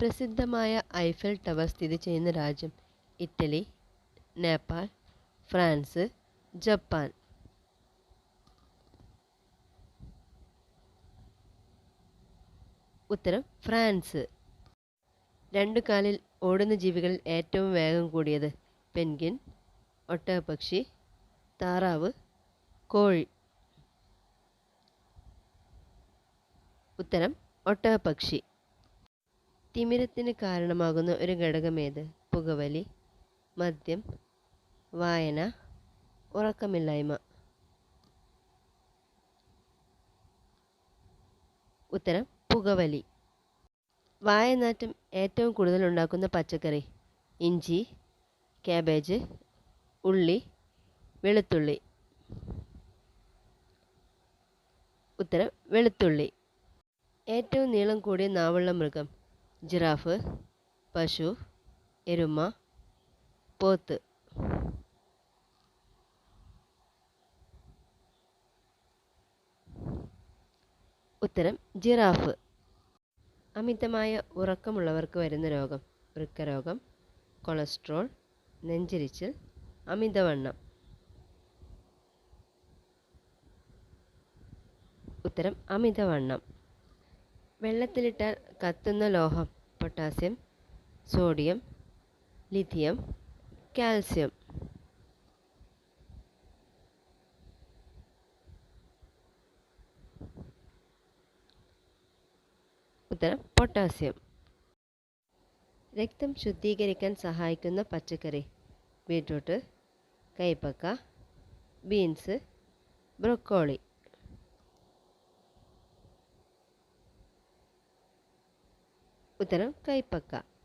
പ്രസിദ്ധമായ Eiffel tower സ്ഥിതി ചെയ്യുന്ന രാജ്യം? Italy, Nepal, France, Japan. ഉത്തരം ഫ്രാൻസ്. രണ്ടു കാലിൽ ഓടുന്ന ജീവികളിൽ ഏറ്റവും വേഗം കൂടിയത്? പെൻഗ്വിൻ, ഒട്ടകപ്പക്ഷി, താറാവ്, കോഴി. ഉത്തരം ഒട്ടകപ്പക്ഷി. തിമിരത്തിന് കാരണമാകുന്ന ഒരു ഘടകമേത്? പുകവലി, മദ്യം, വായന, ഉറക്കമില്ലായ്മ. ഉത്തരം പുകവലി. വായനാറ്റം ഏറ്റവും കൂടുതൽ ഉണ്ടാക്കുന്ന പച്ചക്കറി? ഇഞ്ചി, കാബേജ്, ഉള്ളി, വെളുത്തുള്ളി. ഉത്തരം വെളുത്തുള്ളി. ഏറ്റവും നീളം കൂടിയ നാവുള്ള മൃഗം? ജിറാഫ്, പശു, എരുമ, പോത്ത്. ഉത്തരം ജിറാഫ്. അമിതമായ ഉറക്കമുള്ളവർക്ക് വരുന്ന രോഗം? വൃക്കരോഗം, കൊളസ്ട്രോൾ, നെഞ്ചിരിച്ചിൽ, അമിതവണ്ണം. ഉത്തരം അമിതവണ്ണം. വെള്ളത്തിലിട്ടാൽ കത്തുന്ന ലോഹം? Potassium, sodium, lithium, calcium. ഉത്തരം പൊട്ടാസ്യം. രക്തം ശുദ്ധീകരിക്കാൻ സഹായിക്കുന്ന പച്ചക്കറി? ബീട്രൂട്ട്, കൈപ്പക്ക, ബീൻസ്, ബ്രൊക്കോളി. ഉത്തരം കൈപ്പക്ക.